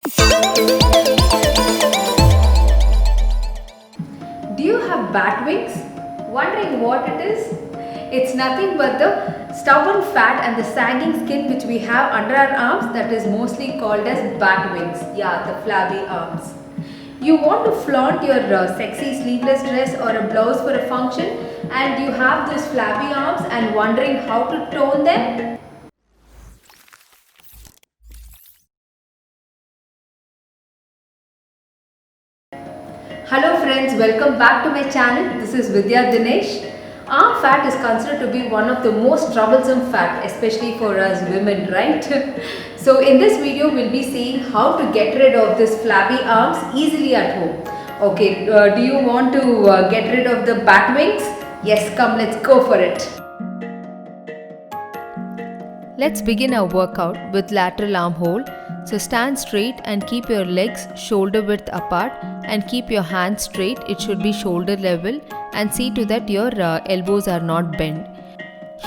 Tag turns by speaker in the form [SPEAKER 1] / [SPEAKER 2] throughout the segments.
[SPEAKER 1] Do you have bat wings? Wondering what it is? It's nothing but the stubborn fat and the sagging skin which we have under our arms that is mostly called as bat wings. Yeah, the flabby arms. You want to flaunt your sexy sleeveless dress or a blouse for a function and you have those flabby arms and wondering how to tone them? Hello friends, welcome back to my channel. This is Vidya Dinesh. Arm fat is considered to be one of the most troublesome fat, especially for us women, right? So in this video, we'll be seeing how to get rid of this flabby arms easily at home. Okay, do you want to get rid of the bat wings? Yes, come, let's go for it. Let's begin our workout with lateral arm hold. So stand straight and keep your legs shoulder width apart and keep your hands straight. It should be shoulder level and see to that your elbows are not bent.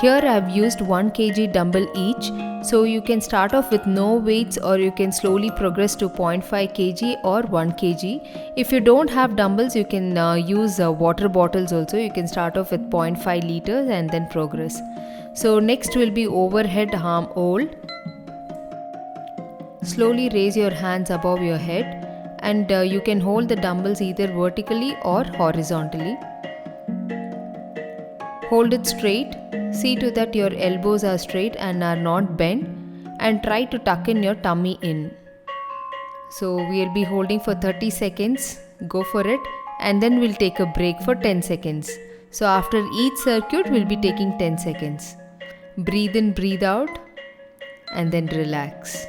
[SPEAKER 1] Here I have used 1 kg dumbbell each. So you can start off with no weights or you can slowly progress to 0.5 kg or 1 kg. If you don't have dumbbells, you can use water bottles also. You can start off with 0.5 liters and then progress. So next will be overhead arm hold. Slowly raise your hands above your head and you can hold the dumbbells either vertically or horizontally. Hold it straight. See to that your elbows are straight and are not bent and try to tuck in your tummy in. So we will be holding for 30 seconds. Go for it and then we'll take a break for 10 seconds. So after each circuit we'll be taking 10 seconds. Breathe in, breathe out and then relax.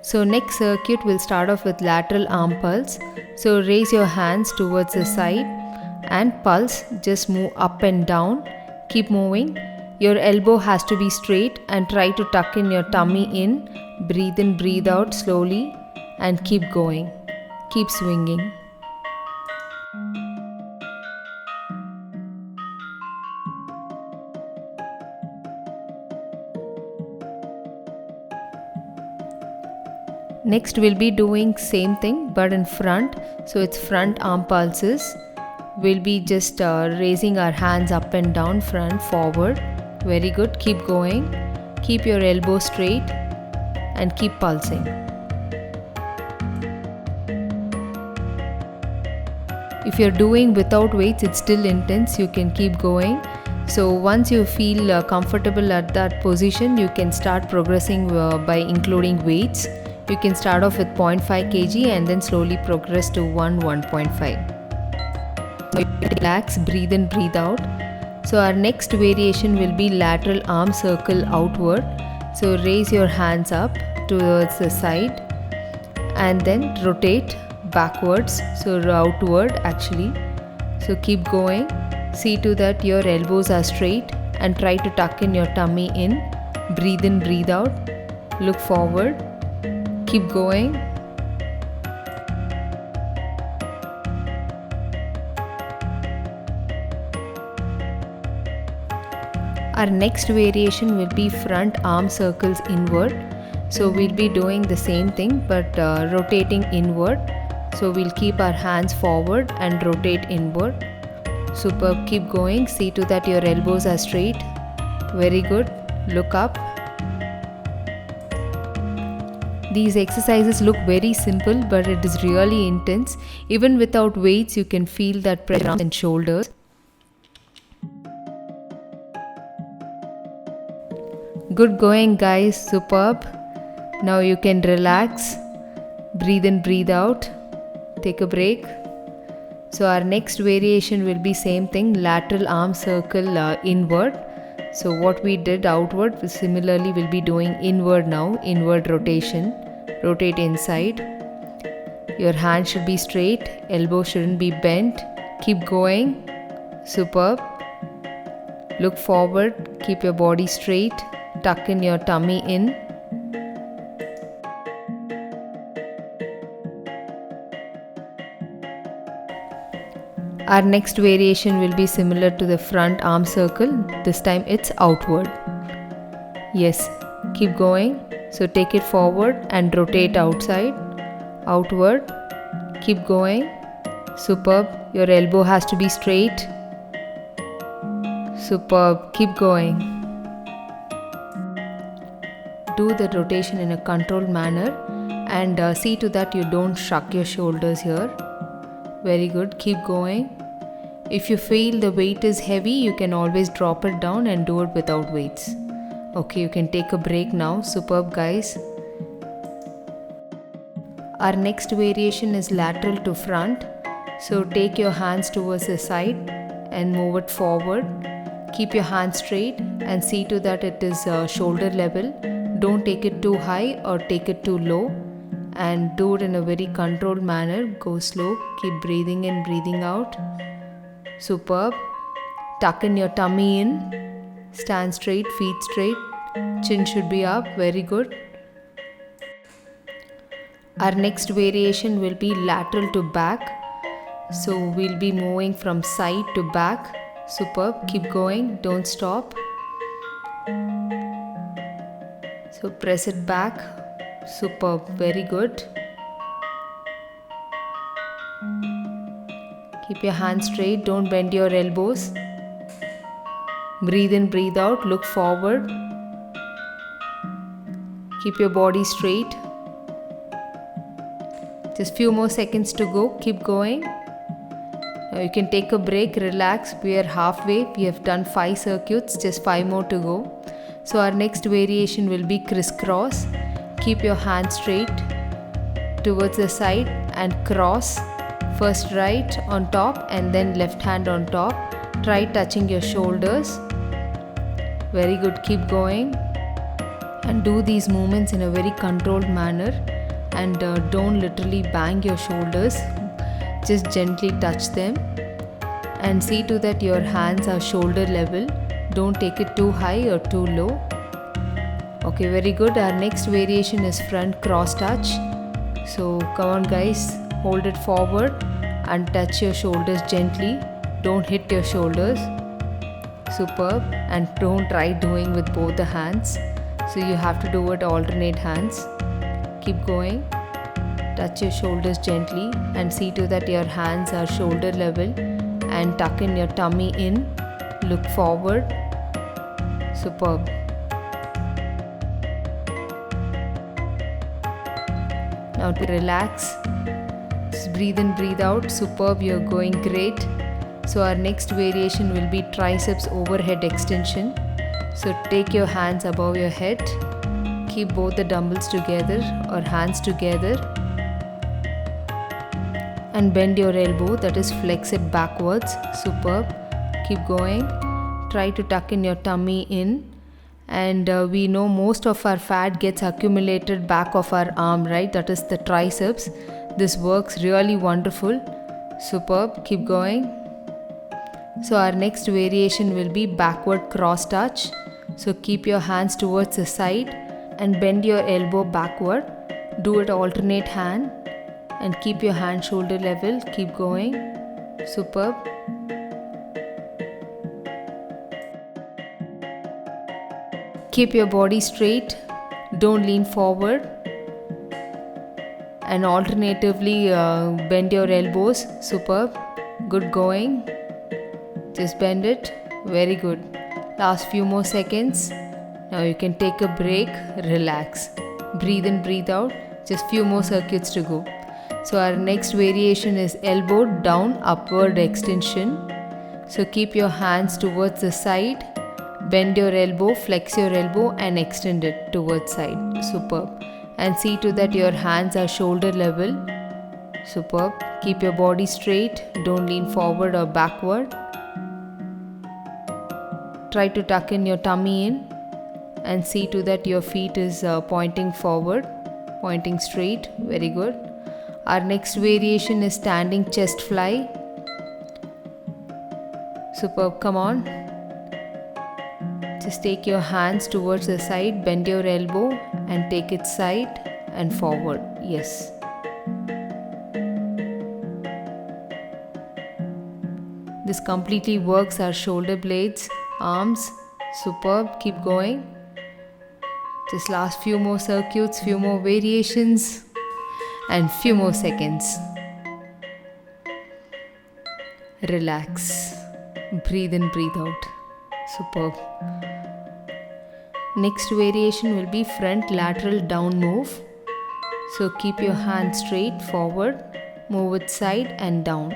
[SPEAKER 1] So next circuit will start off with lateral arm pulse. So raise your hands towards the side and pulse. Just move up and down. Keep moving. Your elbow has to be straight and try to tuck in your tummy in. Breathe in, breathe out slowly and keep going. Keep swinging. Next we'll be doing same thing but in front. So it's front arm pulses. We'll be just raising our hands up and down, front, forward. Very good. Keep going. Keep your elbow straight and keep pulsing. If you're doing without weights, it's still intense. You can keep going. So once you feel comfortable at that position, you can start progressing by including weights. You can start off with 0.5 kg and then slowly progress to 1.5. Relax, breathe in, breathe out. So our next variation will be lateral arm circle outward. So raise your hands up towards the side and then rotate backwards. So outward actually. So keep going. See to that your elbows are straight and try to tuck in your tummy in. Breathe in, breathe out. Look forward. Keep going. Our next variation will be front arm circles inward. So we'll be doing the same thing but rotating inward. So we'll keep our hands forward and rotate inward. Superb. Keep going. See to that your elbows are straight. Very good. Look up. These exercises look very simple but it is really intense. Even without weights you can feel that pressure on shoulders. Good going guys, superb. Now you can relax. Breathe in, breathe out. Take a break. So our next variation will be same thing, lateral arm circle inward. So what we did outward, similarly we'll be doing inward now, inward rotation. Rotate inside. Your hand should be straight, elbow shouldn't be bent. Keep going. Superb. Look forward, keep your body straight, tuck in your tummy in. Our next variation will be similar to the front arm circle. This time it's outward. Yes, keep going. So take it forward and rotate outside, outward. Keep going. Superb. Your elbow has to be straight. Superb. Keep going. Do the rotation in a controlled manner and see to that you don't shrug your shoulders here. Very good. Keep going. If you feel the weight is heavy, you can always drop it down and do it without weights. Okay, you can take a break now. Superb, guys. Our next variation is lateral to front. So take your hands towards the side and move it forward. Keep your hands straight and see to that it is shoulder level. Don't take it too high or take it too low, and do it in a very controlled manner. Go slow. Keep breathing in, breathing out. Superb. Tuck in your tummy in. Stand straight, feet straight. Chin should be up. Very good. Our next variation will be lateral to back. So we'll be moving from side to back. Superb. Keep going. Don't stop. So press it back. Superb. Very good. Keep your hands straight. Don't bend your elbows. Breathe in, breathe out. Look forward. Keep your body straight. Just few more seconds to go. Keep going. Now you can take a break, relax. We are halfway. We have done 5 circuits, just 5 more to go. So our next variation will be crisscross. Keep your hands straight towards the side and cross. First right on top and then left hand on top. Try touching your shoulders. Very good. Keep going. And do these movements in a very controlled manner. And don't literally bang your shoulders. Just gently touch them. And see to that your hands are shoulder level. Don't take it too high or too low. Okay, very good. Our next variation is front cross touch. So come on guys, hold it forward and touch your shoulders gently. Don't hit your shoulders. Superb. And don't try doing with both the hands. So you have to do it alternate hands. Keep going. Touch your shoulders gently and see to that your hands are shoulder level, and tuck in your tummy in. Look forward. Superb. Now to relax. Just breathe in, breathe out. Superb. You're going great. So our next variation will be triceps overhead extension. So take your hands above your head. Keep both the dumbbells together or hands together. And bend your elbow, that is flex it backwards. Superb. Keep going. Try to tuck in your tummy in. And we know most of our fat gets accumulated back of our arm, right? That is the triceps. This works really wonderful. Superb. Keep going. So our next variation will be backward cross touch. So keep your hands towards the side and bend your elbow backward. Do it alternate hand and keep your hand shoulder level. Keep going. Superb. Keep your body straight. Don't lean forward. And alternatively bend your elbows. Superb. Good going. Just bend it. Very good. Last few more seconds. Now you can take a break. Relax. Breathe in, breathe out. Just few more circuits to go. So our next variation is elbow down upward extension. So keep your hands towards the side. Bend your elbow, flex your elbow and extend it towards side. Superb. And see to that your hands are shoulder level. Superb. Keep your body straight. Don't lean forward or backward. Try to tuck in your tummy in and see to that your feet is pointing forward, pointing straight. Very good. Our next variation is standing chest fly. Superb. Come on. Just take your hands towards the side, bend your elbow and take it side and forward. Yes. This completely works our shoulder blades, arms. Superb. Keep going. Just last few more circuits, few more variations, and few more seconds. Relax. Breathe in, breathe out. Superb. Next variation will be front lateral down move. So keep your hand straight forward, move it side and down.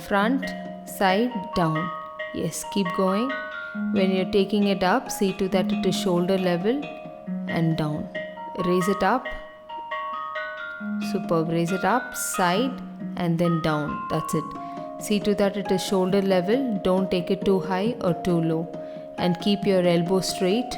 [SPEAKER 1] Front, side, down. Yes, keep going. When you're taking it up, see to that it is shoulder level and down. Raise it up. Superb. Raise it up, side and then down. That's it. See to that it is shoulder level. Don't take it too high or too low. And keep your elbow straight.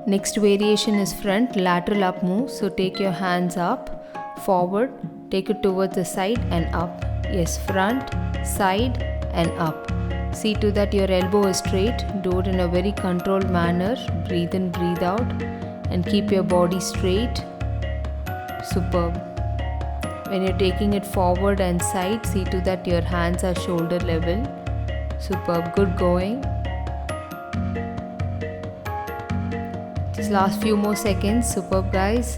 [SPEAKER 1] Next variation is front lateral up move. So take your hands up, forward, take it towards the side and up. Yes, front, side and up. See to that your elbow is straight. Do it in a very controlled manner. Breathe in, breathe out and keep your body straight. Superb. When you're taking it forward and side, see to that your hands are shoulder level. Superb. Good going. Just last few more seconds. Superb, guys.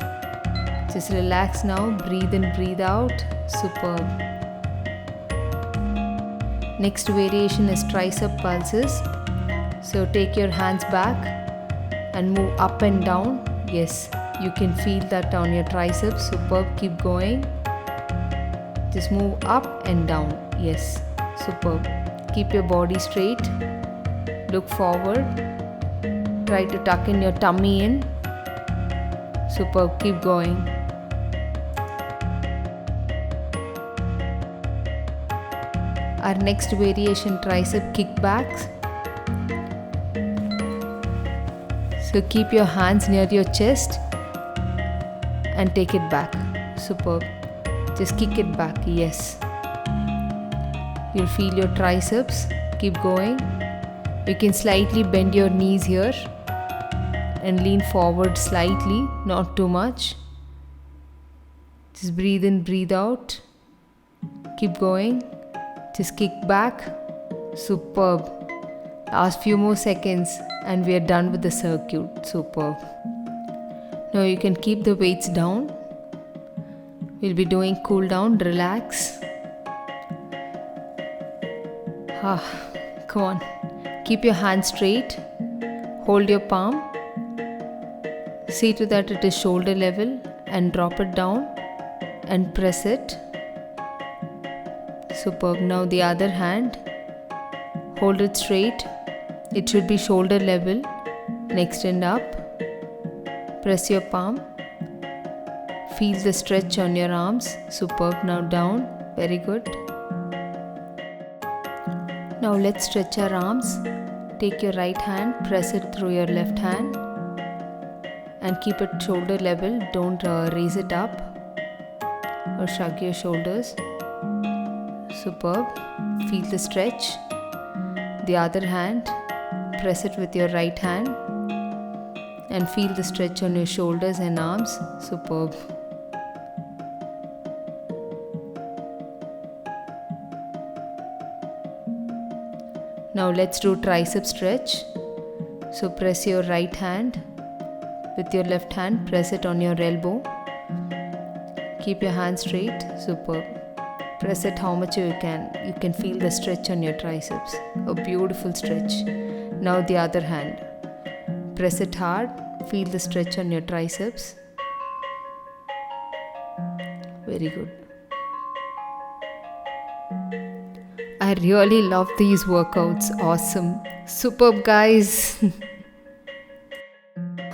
[SPEAKER 1] Just relax now. Breathe in, breathe out. Superb. Next variation is tricep pulses. So take your hands back and move up and down. Yes, you can feel that on your triceps. Superb. Keep going. Just move up and down. Yes, superb. Keep your body straight. Look forward. Try to tuck in your tummy in. Superb. Keep going. Our next variation, tricep kickbacks. So keep your hands near your chest and take it back. Superb. Just kick it back. Yes. You'll feel your triceps. Keep going. You can slightly bend your knees here and lean forward slightly, not too much. Just breathe in, breathe out. Keep going. Just kick back. Superb. Last few more seconds and we are done with the circuit. Superb. Now you can keep the weights down. We'll be doing cool down. Relax. Come on. Keep your hands straight. Hold your palm. See to that it is shoulder level and drop it down and press it. Superb. Now the other hand. Hold it straight. It should be shoulder level. And extend up. Press your palm. Feel the stretch on your arms. Superb. Now down. Very good. Now let's stretch our arms. Take your right hand, press it through your left hand and keep it shoulder level. Don't raise it up or shrug your shoulders. Superb. Feel the stretch. The other hand, press it with your right hand and feel the stretch on your shoulders and arms. Superb. Now let's do tricep stretch. So press your right hand with your left hand, press it on your elbow. Keep your hand straight. Superb. Press it how much you can. You can feel the stretch on your triceps. A beautiful stretch. Now the other hand. Press it hard. Feel the stretch on your triceps. Very good. I really love these workouts. Awesome. Superb, guys.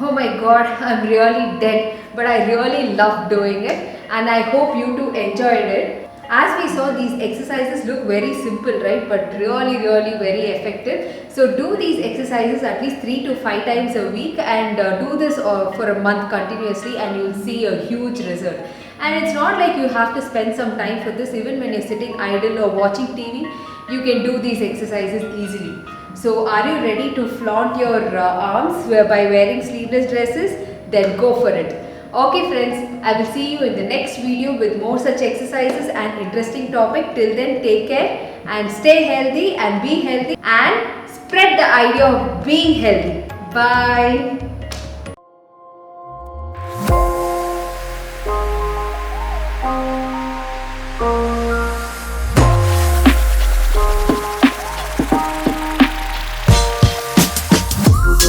[SPEAKER 1] Oh my god, I'm really dead, but I really love doing it and I hope you too enjoyed it. As we saw, these exercises look very simple, right? But really very effective. So do these exercises at least 3 to 5 times a week and do this for a month continuously and you'll see a huge result. And it's not like you have to spend some time for this. Even when you're sitting idle or watching TV, you can do these exercises easily. So are you ready to flaunt your arms by wearing sleeveless dresses? Then go for it. Okay friends, I will see you in the next video with more such exercises and interesting topic. Till then, take care and stay healthy and be healthy and spread the idea of being healthy. Bye.